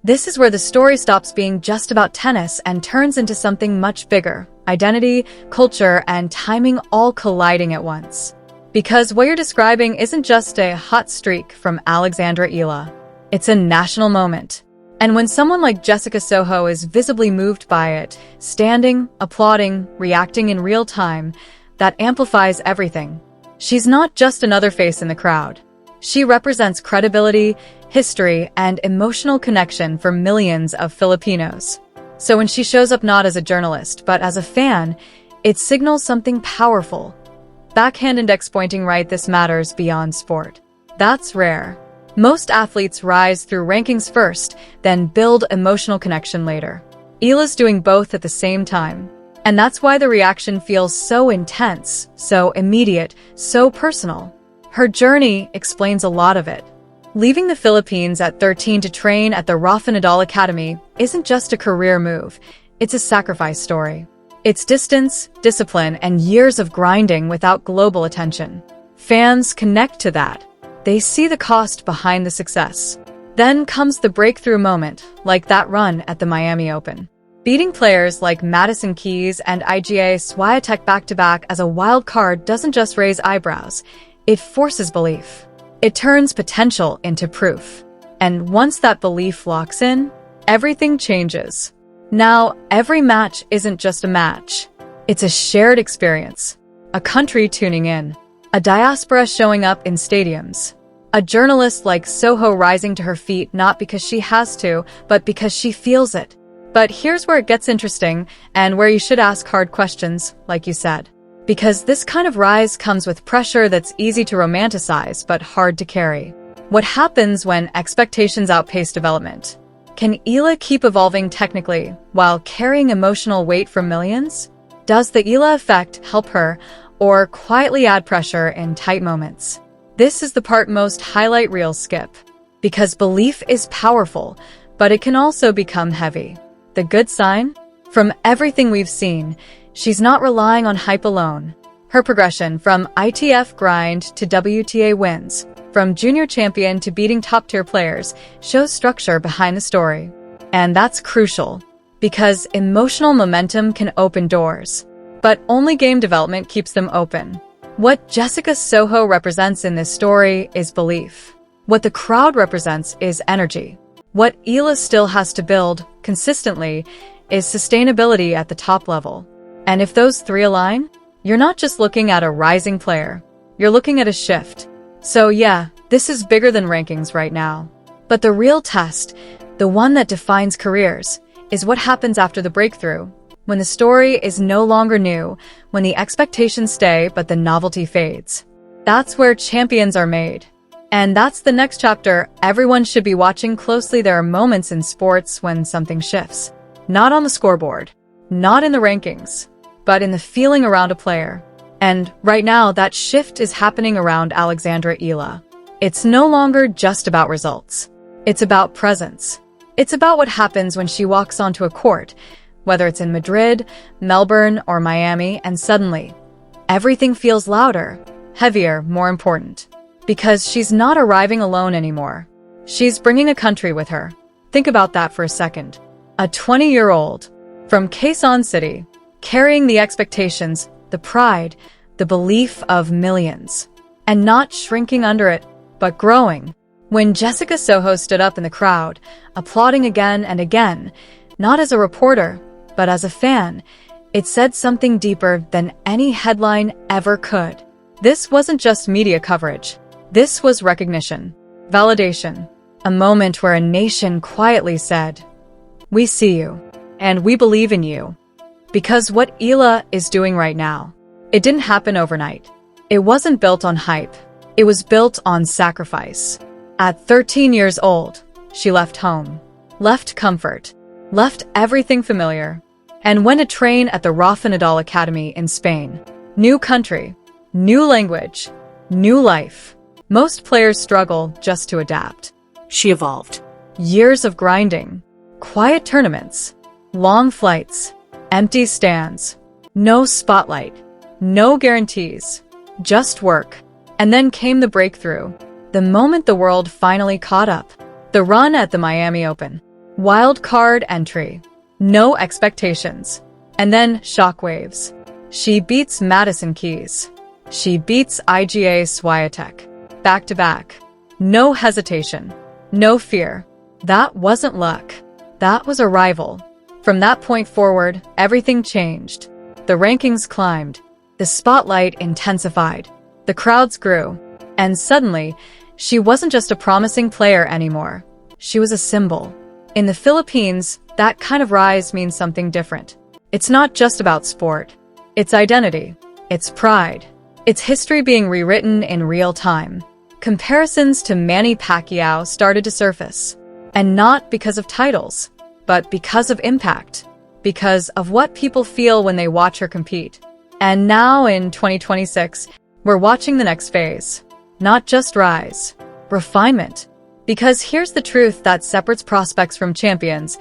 This is where the story stops being just about tennis and turns into something much bigger. Identity, culture, and timing all colliding at once. Because what you're describing isn't just a hot streak from Alexandra Eala. It's a national moment. And when someone like Jessica Soho is visibly moved by it, standing, applauding, reacting in real time, that amplifies everything. She's not just another face in the crowd. She represents credibility, history, and emotional connection for millions of Filipinos. So when she shows up not as a journalist, but as a fan, it signals something powerful. Backhand index pointing right, this matters beyond sport. That's rare. Most athletes rise through rankings first, then build emotional connection later. Eala's doing both at the same time. And that's why the reaction feels so intense, so immediate, so personal. Her journey explains a lot of it. Leaving the Philippines at 13 to train at the Rafa Nadal Academy isn't just a career move, it's a sacrifice story. It's distance, discipline, and years of grinding without global attention. Fans connect to that. They see the cost behind the success. Then comes the breakthrough moment, like that run at the Miami Open. Beating players like Madison Keys and Iga Swiatek back-to-back as a wild card doesn't just raise eyebrows, it forces belief. It turns potential into proof. And once that belief locks in, everything changes. Now, every match isn't just a match. It's a shared experience. A country tuning in. A diaspora showing up in stadiums. A journalist like Soho rising to her feet not because she has to, but because she feels it. But here's where it gets interesting, and where you should ask hard questions, like you said. Because this kind of rise comes with pressure that's easy to romanticize, but hard to carry. What happens when expectations outpace development? Can Eala keep evolving technically, while carrying emotional weight for millions? Does the Eala effect help her, or quietly add pressure in tight moments? This is the part most highlight reels skip. Because belief is powerful, but it can also become heavy. The good sign? From everything we've seen, she's not relying on hype alone. Her progression from ITF grind to WTA wins, from junior champion to beating top-tier players, shows structure behind the story. And that's crucial, because emotional momentum can open doors. But only game development keeps them open. What Jessica Soho represents in this story is belief. What the crowd represents is energy. What Eala still has to build, consistently, is sustainability at the top level. And if those three align, you're not just looking at a rising player, you're looking at a shift. So yeah, this is bigger than rankings right now. But the real test, the one that defines careers, is what happens after the breakthrough. When the story is no longer new, when the expectations stay but the novelty fades. That's where champions are made. And that's the next chapter everyone should be watching closely. There are moments in sports when something shifts. Not on the scoreboard, not in the rankings, but in the feeling around a player. And right now, that shift is happening around Alexandra Eala. It's no longer just about results. It's about presence. It's about what happens when she walks onto a court, whether it's in Madrid, Melbourne, or Miami, and suddenly, everything feels louder, heavier, more important. Because she's not arriving alone anymore. She's bringing a country with her. Think about that for a second. A 20-year-old, from Quezon City, carrying the expectations, the pride, the belief of millions. And not shrinking under it, but growing. When Jessica Soho stood up in the crowd, applauding again and again, not as a reporter, but as a fan, it said something deeper than any headline ever could. This wasn't just media coverage. This was recognition, validation, a moment where a nation quietly said, "We see you, and we believe in you." Because what Eala is doing right now, it didn't happen overnight. It wasn't built on hype. It was built on sacrifice. At 13 years old, she left home, left comfort, left everything familiar, and went to train at the Rafa Nadal Academy in Spain. New country, new language, new life. Most players struggle just to adapt. She evolved. Years of grinding, quiet tournaments, long flights, empty stands, no spotlight, no guarantees, just work. And then came the breakthrough, the moment the world finally caught up. The run at the Miami Open. Wild card entry. No expectations. And then shockwaves. She beats Madison Keys. She beats IGA Swiatek. Back to back. No hesitation. No fear. That wasn't luck. That was arrival. From that point forward, everything changed. The rankings climbed. The spotlight intensified. The crowds grew. And suddenly, she wasn't just a promising player anymore. She was a symbol. In the Philippines, that kind of rise means something different. It's not just about sport. It's identity. It's pride. It's history being rewritten in real time. Comparisons to Manny Pacquiao started to surface. And not because of titles, but because of impact. Because of what people feel when they watch her compete. And now in 2026, we're watching the next phase. Not just rise. Refinement. Because here's the truth that separates prospects from champions.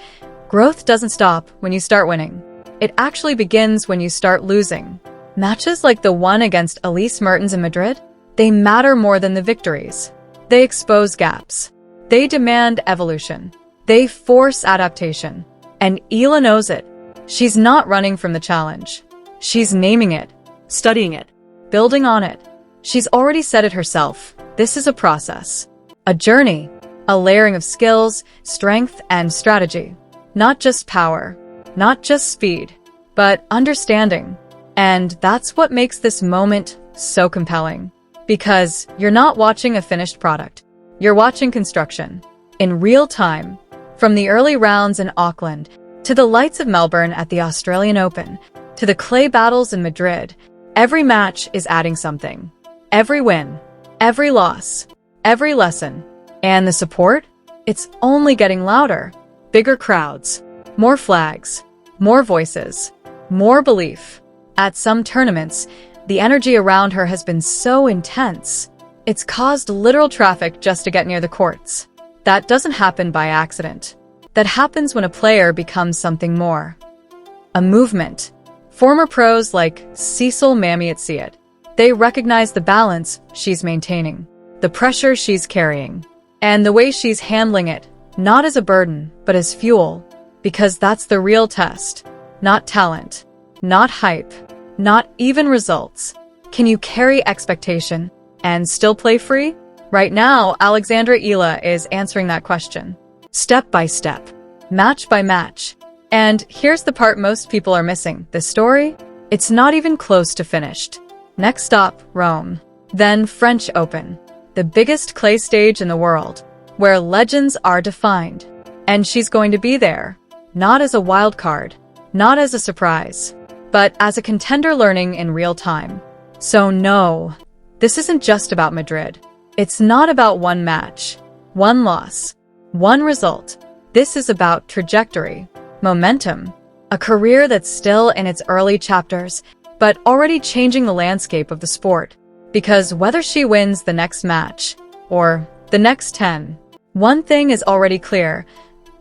Growth doesn't stop when you start winning. It actually begins when you start losing. Matches like the one against Elise Mertens in Madrid, they matter more than the victories. They expose gaps. They demand evolution. They force adaptation. And Eala knows it. She's not running from the challenge. She's naming it, studying it, building on it. She's already said it herself. This is a process. A journey. A layering of skills, strength, and strategy. Not just power. Not just speed. But understanding. And that's what makes this moment so compelling. Because you're not watching a finished product. You're watching construction. In real time. From the early rounds in Auckland, to the lights of Melbourne at the Australian Open, to the clay battles in Madrid, every match is adding something. Every win, every loss, every lesson. And the support? It's only getting louder. Bigger crowds, more flags, more voices, more belief. At some tournaments, the energy around her has been so intense. It's caused literal traffic just to get near the courts. That doesn't happen by accident. That happens when a player becomes something more. A movement. Former pros like Cecil Mamiat-Siat, they recognize the balance she's maintaining, the pressure she's carrying, and the way she's handling it, not as a burden, but as fuel. Because that's the real test. Not talent, not hype, not even results. Can you carry expectation and still play free? Right now, Alexandra Eala is answering that question. Step by step, match by match. And here's the part most people are missing. The story? It's not even close to finished. Next stop, Rome. Then French Open. The biggest clay stage in the world, where legends are defined. And she's going to be there. Not as a wild card, not as a surprise, but as a contender learning in real time. So no, this isn't just about Madrid. It's not about one match, one loss, one result. This is about trajectory, momentum, a career that's still in its early chapters, but already changing the landscape of the sport. Because whether she wins the next match, or the next 10, one thing is already clear.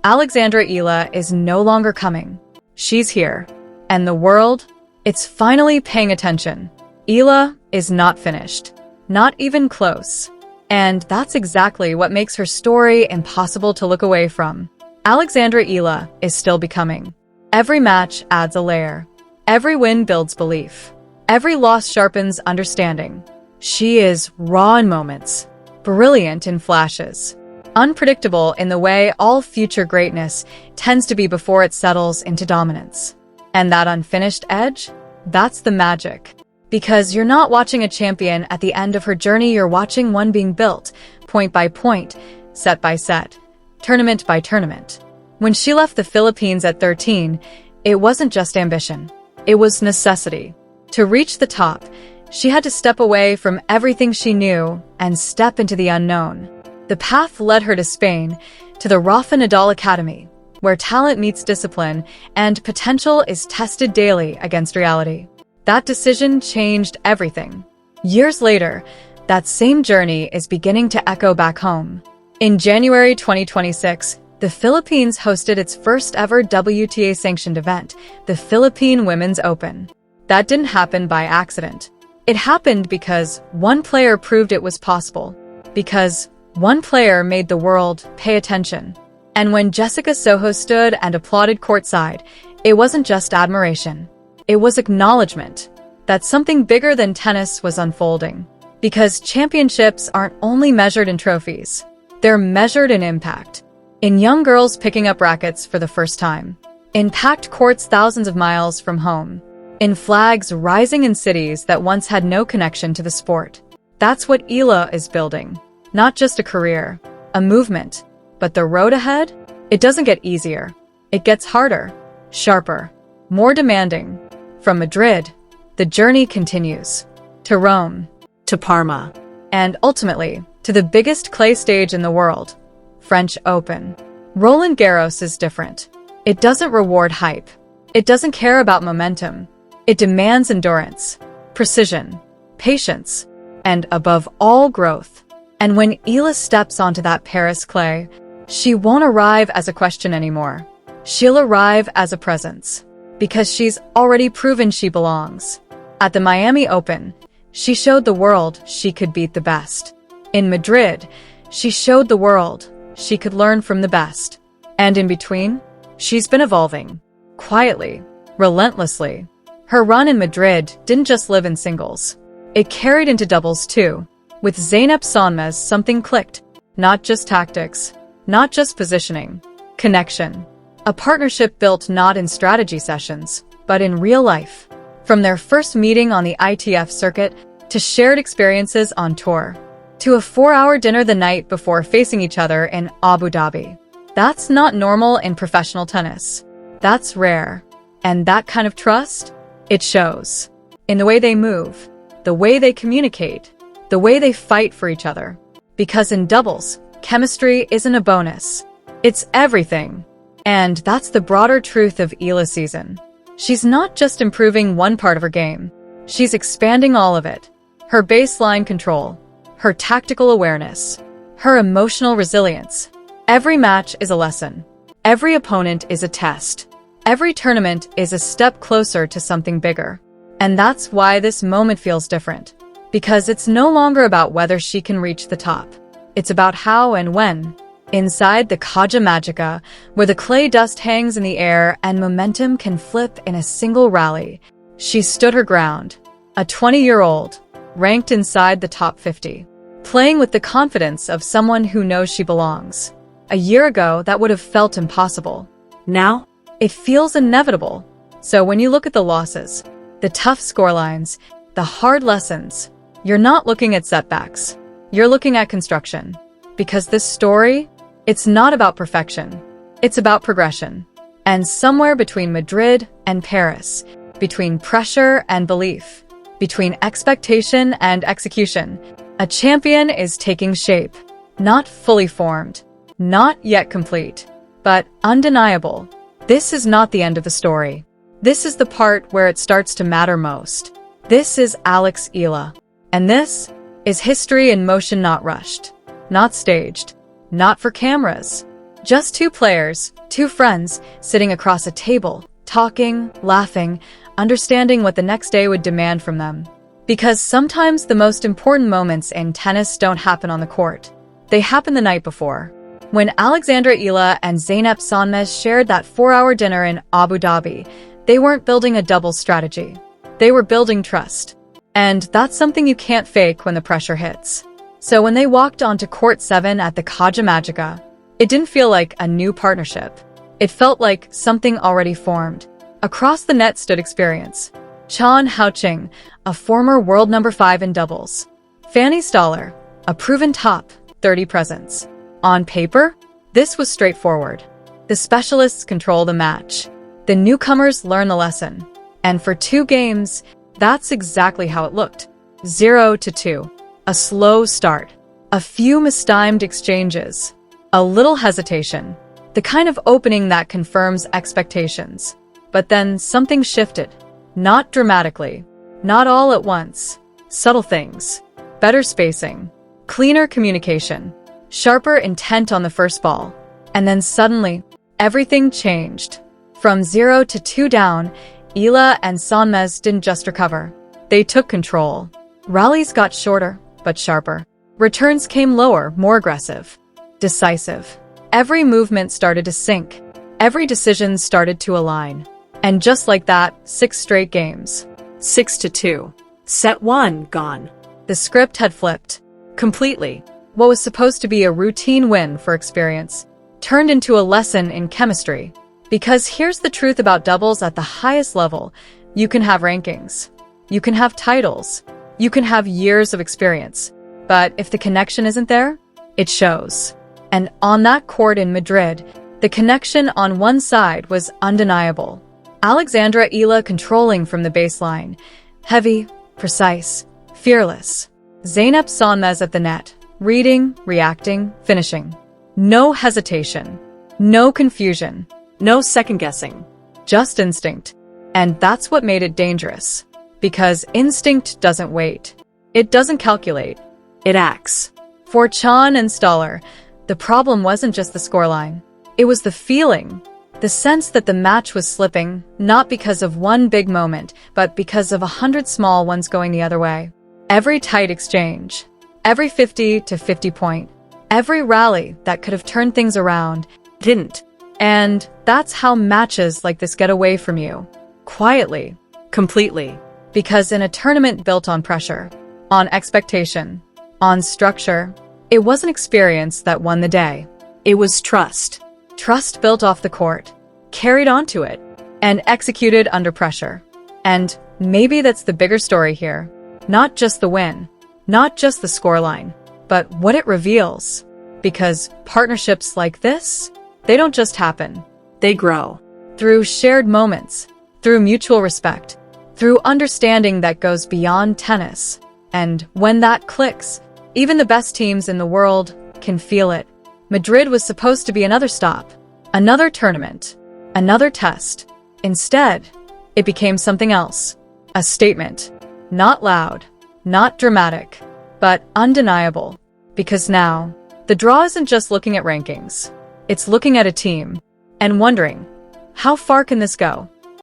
Alexandra Eala is no longer coming. She's here. And the world, it's finally paying attention. Eala is not finished. Not even close. And that's exactly what makes her story impossible to look away from. Alexandra Eala is still becoming. Every match adds a layer. Every win builds belief. Every loss sharpens understanding. She is raw in moments, brilliant in flashes, unpredictable in the way all future greatness tends to be before it settles into dominance. And that unfinished edge? That's the magic. Because you're not watching a champion at the end of her journey, you're watching one being built, point by point, set by set, tournament by tournament. When she left the Philippines at 13, it wasn't just ambition. It was necessity. To reach the top, she had to step away from everything she knew and step into the unknown. The path led her to Spain, to the Rafa Nadal Academy, where talent meets discipline and potential is tested daily against reality. That decision changed everything. Years later, that same journey is beginning to echo back home. In January 2026, the Philippines hosted its first ever WTA-sanctioned event, the Philippine Women's Open. That didn't happen by accident. It happened because one player proved it was possible. Because one player made the world pay attention. And when Jessica Soho stood and applauded courtside, it wasn't just admiration. It was acknowledgement that something bigger than tennis was unfolding. Because championships aren't only measured in trophies. They're measured in impact. In young girls picking up rackets for the first time. In packed courts thousands of miles from home. In flags rising in cities that once had no connection to the sport. That's what Eala is building. Not just a career, a movement. But the road ahead? It doesn't get easier. It gets harder, sharper, more demanding. From Madrid, the journey continues. To Rome. To Parma. And ultimately, to the biggest clay stage in the world, French Open. Roland Garros is different. It doesn't reward hype. It doesn't care about momentum. It demands endurance, precision, patience, and above all, growth. And when Eala steps onto that Paris clay, she won't arrive as a question anymore. She'll arrive as a presence. Because she's already proven she belongs. At the Miami Open, she showed the world she could beat the best. In Madrid, she showed the world she could learn from the best. And in between, she's been evolving. Quietly, relentlessly. Her run in Madrid didn't just live in singles. It carried into doubles too. With Zeynep Sonmez, something clicked. Not just tactics, not just positioning. Connection. A partnership built not in strategy sessions, but in real life. From their first meeting on the ITF circuit, to shared experiences on tour, to a 4-hour dinner the night before facing each other in Abu Dhabi. That's not normal in professional tennis. That's rare. And that kind of trust? It shows. In the way they move, the way they communicate, the way they fight for each other. Because in doubles, chemistry isn't a bonus. It's everything. And that's the broader truth of Eala's season. She's not just improving one part of her game. She's expanding all of it. Her baseline control, her tactical awareness, her emotional resilience. Every match is a lesson. Every opponent is a test. Every tournament is a step closer to something bigger. And that's why this moment feels different. Because it's no longer about whether she can reach the top. It's about how and when. Inside the Caja Magica, where the clay dust hangs in the air and momentum can flip in a single rally, she stood her ground. A 20-year-old, ranked inside the top 50, playing with the confidence of someone who knows she belongs. A year ago, that would have felt impossible. Now, it feels inevitable. So when you look at the losses, the tough scorelines, the hard lessons, you're not looking at setbacks. You're looking at construction. Because this story, it's not about perfection. It's about progression. And somewhere between Madrid and Paris, between pressure and belief, between expectation and execution, a champion is taking shape. Not fully formed, not yet complete, but undeniable. This is not the end of the story. This is the part where it starts to matter most. This is Alex Eala. And this is history in motion, not rushed, not staged, not for cameras. Just two players, two friends, sitting across a table, talking, laughing, understanding what the next day would demand from them. Because sometimes the most important moments in tennis don't happen on the court. They happen the night before. When Alexandra Eala and Zeynep Sonmez shared that 4-hour dinner in Abu Dhabi, they weren't building a double strategy. They were building trust. And that's something you can't fake when the pressure hits. So when they walked onto court 7 at the Caja Magica, it didn't feel like a new partnership. It felt like something already formed. Across the net stood experience. Chan Haoqing, a former world number 5 in doubles. Fanny Stoller, a proven top 30 presence. On paper, this was straightforward. The specialists control the match. The newcomers learn the lesson. And for 2 games, that's exactly how it looked. 0-2. A slow start. A few mistimed exchanges. A little hesitation. The kind of opening that confirms expectations. But then something shifted. Not dramatically. Not all at once. Subtle things. Better spacing. Cleaner communication. Sharper intent on the first ball. And then suddenly, everything changed. From 0-2 down, Eala and Sonmez didn't just recover. They took control. Rallies got shorter, but sharper. Returns came lower, more aggressive. Decisive. Every movement started to sync. Every decision started to align. And just like that, 6 straight games. 6-2. Set 1, gone. The script had flipped. Completely. What was supposed to be a routine win for experience turned into a lesson in chemistry. Because here's the truth about doubles at the highest level. You can have rankings. You can have titles. You can have years of experience. But if the connection isn't there, it shows. And on that court in Madrid, the connection on one side was undeniable. Alexandra Eala controlling from the baseline. Heavy, precise, fearless. Zeynep Sonmez at the net. Reading, reacting, finishing. No hesitation. No confusion. No second-guessing. Just instinct. And that's what made it dangerous. Because instinct doesn't wait. It doesn't calculate. It acts. For Chan and Stoller, the problem wasn't just the scoreline. It was the feeling. The sense that the match was slipping, not because of one big moment, but because of 100 small ones going the other way. Every tight exchange. Every 50-50 point. Every rally that could have turned things around Didn't. And that's how matches like this get away from you. Quietly. Completely. Because in a tournament built on pressure, on expectation, on structure, it wasn't experience that won the day. It was trust. Trust built off the court, carried onto it, and executed under pressure. And maybe that's the bigger story here. Not just the win, not just the scoreline, but what it reveals. Because partnerships like this, they don't just happen. They grow. Through shared moments, through mutual respect, through understanding that goes beyond tennis. And when that clicks, even the best teams in the world can feel it. Madrid was supposed to be another stop, another tournament, another test. Instead, it became something else. A statement. Not loud, not dramatic, but undeniable. Because now, the draw isn't just looking at rankings. It's looking at a team and wondering, how far can this go?